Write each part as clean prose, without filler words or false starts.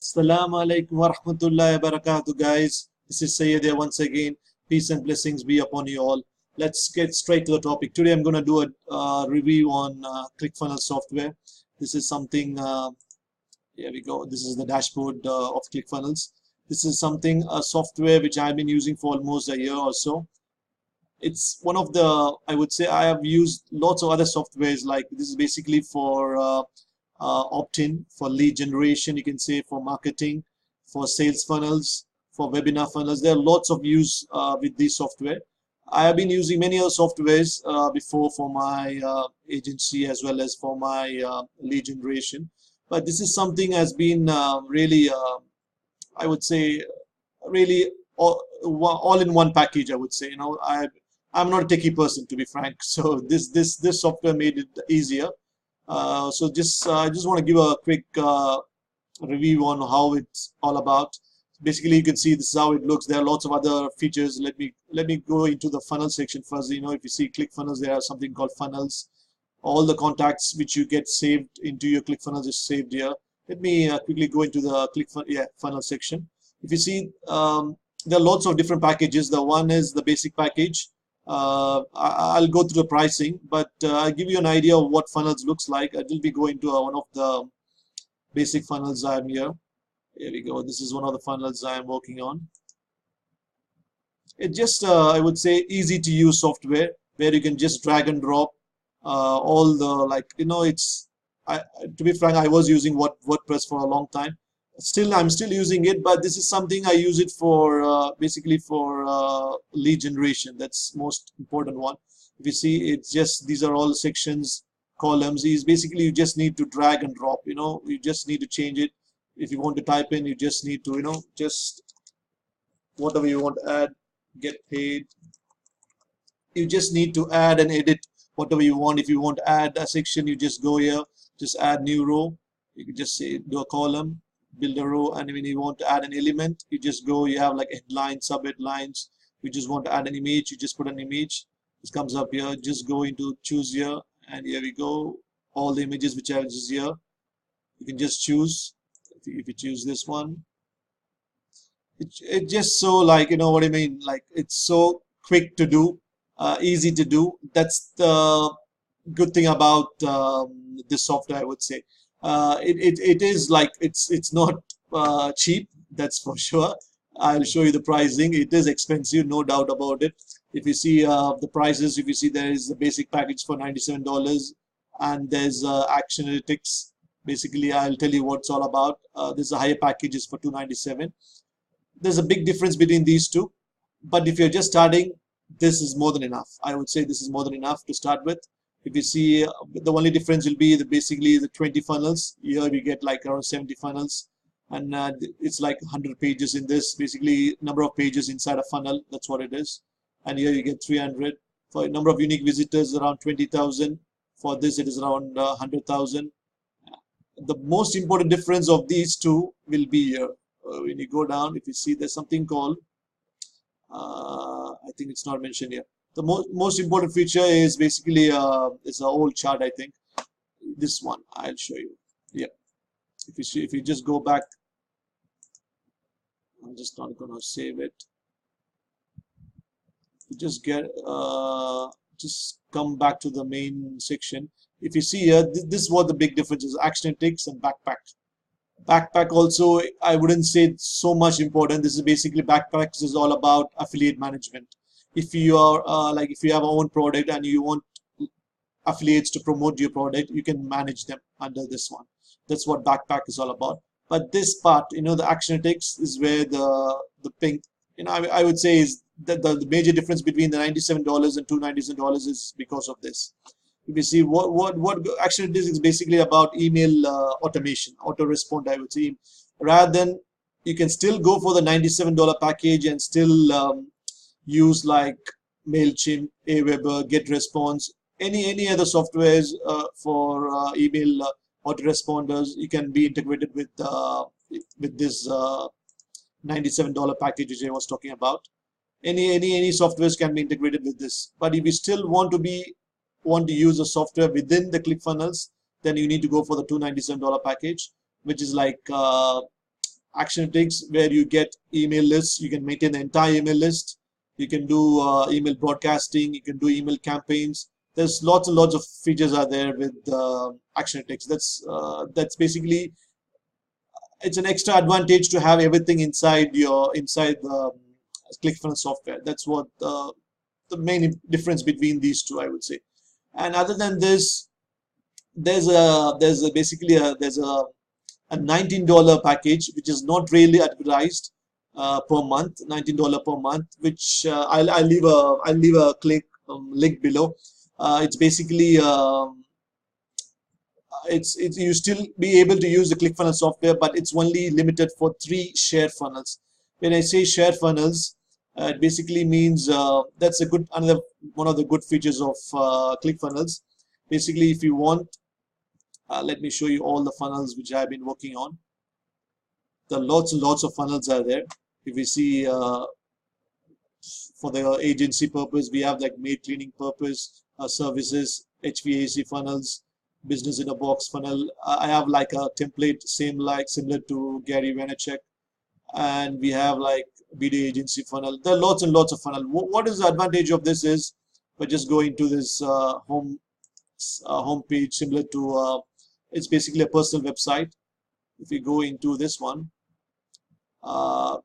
Assalamu alaikum wa rahmatullahi wa barakatuh, guys. This is Sayyid here once again. Peace and blessings be upon you all. Let's get straight to the topic. Today I'm going to do a review on Clickfunnels software. This is something, here we go. This is the dashboard of Clickfunnels. This is something, a software which I've been using for almost a year or so. It's one of the, I would say, I have used lots of other softwares. Like this is basically for opt-in, for lead generation, you can say, for marketing, for sales funnels, for webinar funnels. There are lots of use with this software. I have been using many other softwares before for my agency as well as for my lead generation, but this is something has been really, I would say, really all in one package. I would say, I'm not a techie person, to be frank, so this software made it easier. So I just want to give a quick review on how it's all about. Basically, you can see this is how it looks. There are lots of other features. Let me go into the funnel section first. If you see ClickFunnels, there are something called funnels. All the contacts which you get saved into your ClickFunnels is saved here. Let me quickly go into the funnel section. If you see, there are lots of different packages. The one is the basic package. I'll go through the pricing, but I'll give you an idea of what funnels looks like. I will be going to one of the basic funnels I'm here. Here we go. This is one of the funnels I'm working on. It's just, I would say, easy to use software where you can just drag and drop all the, to be frank, I was using WordPress for a long time. I'm still using it, but this is something I use it for basically for lead generation. That's most important one. If you see, it's just, these are all sections, columns. Is basically you just need to drag and drop. You just need to change it. If you want to type in, you just need to just whatever you want to add, get paid. You just need to add and edit whatever you want. If you want to add a section, you just go here, just add new row. You can just say do a column, build a row, and when you want to add an element, you just go, you have like headlines, sub headlines. You just want to add an image, you just put an image. This comes up here, just go into choose here, and here we go, all the images which are just here. You can just choose. If you choose this one, it just so, like, what I mean, like it's so quick to do, easy to do. That's the good thing about this software, I would say. It is like, it's not cheap, that's for sure. I'll show you the pricing. It is expensive, no doubt about it. If you see the prices, if you see, there is the basic package for $97, and there's Action Analytics. Basically, I'll tell you what it's all about. There's a higher packages for $297. There's a big difference between these two, but if you're just starting, this is more than enough. I would say this is more than enough to start with. If you see, the only difference will be basically the 20 funnels. Here we get like around 70 funnels, and it's like 100 pages in this. Basically, number of pages inside a funnel. That's what it is. And here you get 300. For a number of unique visitors, around 20,000. For this, it is around 100,000. The most important difference of these two will be here. When you go down, if you see, there's something called, I think it's not mentioned here. The most important feature is basically it's an old chart, I think. This one I'll show you. Yeah, if you just go back, I'm just not gonna save it. You just just come back to the main section. If you see here, this is what the big difference is: Action Analytics and Backpack. Backpack also, I wouldn't say it's so much important. This is basically, Backpacks is all about affiliate management. If you are if you have your own product and you want affiliates to promote your product, you can manage them under this one. That's what Backpack is all about. But this part, the Action Analytics, is where the pink, I would say, is the major difference between the $97 and $297 is because of this. If you see, what Action Analytics is basically about email automation, autorespond, I would say. Rather than, you can still go for the $97 package and still use like MailChimp, Aweber, GetResponse, any other softwares for email autoresponders. You can be integrated with this $97 package which I was talking about. Any softwares can be integrated with this. But if you still want to use a software within the ClickFunnels, then you need to go for the $297 package, which is like Analytics, where you get email lists. You can maintain the entire email list. You can do email broadcasting. You can do email campaigns. There's lots and lots of features are there with Analytics. That's basically, it's an extra advantage to have everything inside the ClickFunnels software. That's what the main difference between these two, I would say. And other than this, there's a $19 package which is not really advertised per month, $19 per month, which I'll leave a link below. It's basically it's you still be able to use the ClickFunnels software, but it's only limited for 3 share funnels. When I say share funnels, it basically means that's another one of the good features of ClickFunnels. Basically, if you want, let me show you all the funnels which I've been working on. There are lots and lots of funnels are there. If we see for the agency purpose, we have like maid cleaning purpose, services, HVAC funnels, business in a box funnel. I have like a template similar to Gary Vaynerchuk, and we have like video agency funnel. There are lots and lots of funnel. What is the advantage of this is, by just going to this home page, similar to it's basically a personal website. If you go into this one,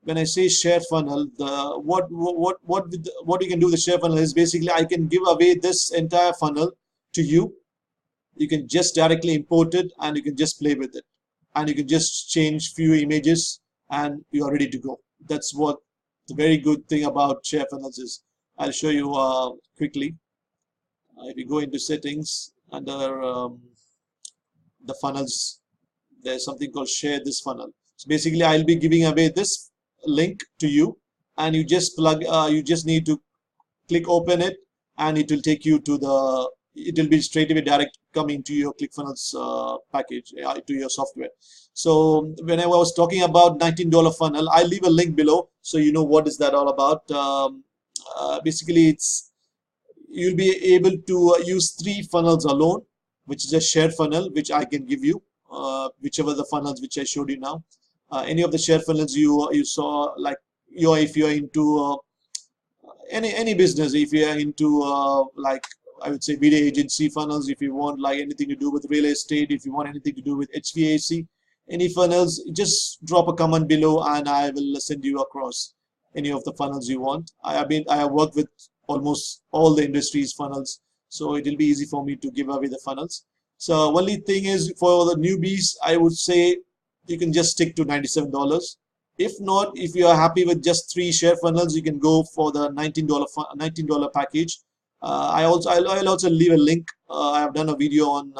when I say share funnel, what you can do with the share funnel is basically I can give away this entire funnel to you. You can just directly import it and you can just play with it, and you can just change few images and you are ready to go. That's what the very good thing about share funnels is. I'll show you quickly. If you go into settings under the funnels, there's something called share this funnel. So basically I'll be giving away this link to you, and you just you just need to click open it, and it will take you to it will be straight away direct coming to your ClickFunnels package, to your software. So when I was talking about $19 funnel, I'll leave a link below so you know what is that all about. Basically, you'll be able to use 3 funnels alone, which is a share funnel, which I can give you, whichever the funnels which I showed you now. Any of the share funnels you saw, like if you're into any business, if you're into like I would say video agency funnels, if you want like anything to do with real estate, if you want anything to do with HVAC, any funnels, just drop a comment below and I will send you across any of the funnels you want. I have worked with almost all the industries funnels, so it will be easy for me to give away the funnels. So only thing is, for the newbies, I would say you can just stick to $97. If not, if you are happy with just 3 share funnels, you can go for the $19 package. I'll also leave a link. I have done a video on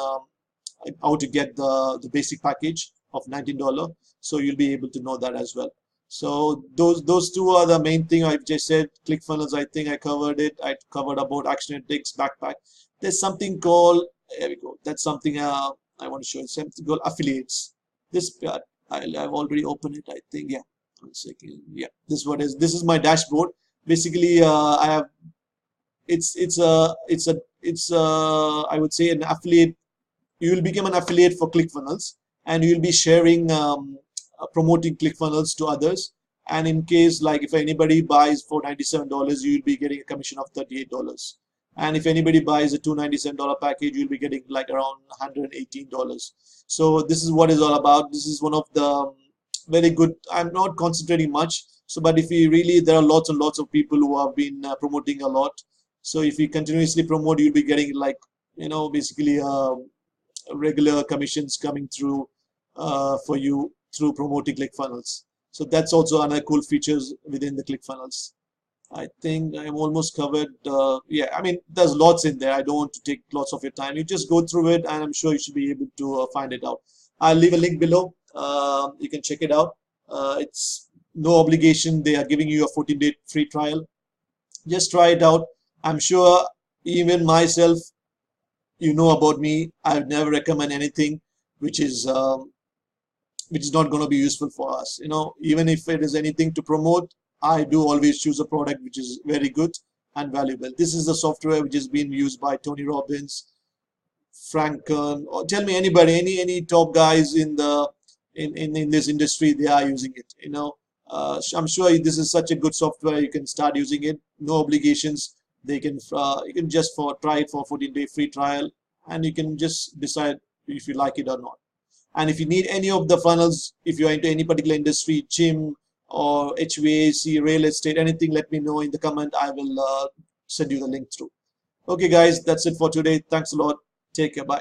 how to get the basic package of $19, so you'll be able to know that as well. So those 2 are the main thing. I've just said ClickFunnels. I think I covered it. I covered about Analytics, backpack. There's something called, there we go. That's something I want to show you. Something called affiliates. This part I've already opened it. I think, yeah. 1 second. Yeah, this is my dashboard. Basically, I have. It's I would say an affiliate. You will become an affiliate for ClickFunnels, and you will be sharing promoting ClickFunnels to others. And in case like if anybody buys for $97, you will be getting a commission of $38. And if anybody buys a $297 package, you'll be getting like around $118. So this is what it's all about. This is one of the very good. I'm not concentrating much. So, but if you really, there are lots and lots of people who have been promoting a lot. So if you continuously promote, you'll be getting like, basically regular commissions coming through for you through promoting ClickFunnels. So that's also another cool features within the ClickFunnels. I think I'm almost covered. Yeah, I mean, there's lots in there. I don't want to take lots of your time. You just go through it, and I'm sure you should be able to find it out. I'll leave a link below. You can check it out. It's no obligation. They are giving you a 14-day free trial. Just try it out. I'm sure even myself, about me, I would never recommend anything which is not going to be useful for us. Even if it is anything to promote, I do always choose a product which is very good and valuable. This is the software which is being used by Tony Robbins, Frank Kern, or tell me anybody, any top guys in the in this industry, they are using it. I'm sure this is such a good software. You can start using it, no obligations. You can just try it for 14-day free trial, and you can just decide if you like it or not. And if you need any of the funnels, if you're into any particular industry, gym or HVAC, real estate, anything, let me know in the comment. I will send you the link through. Okay guys, that's it for today. Thanks a lot. Take care. Bye.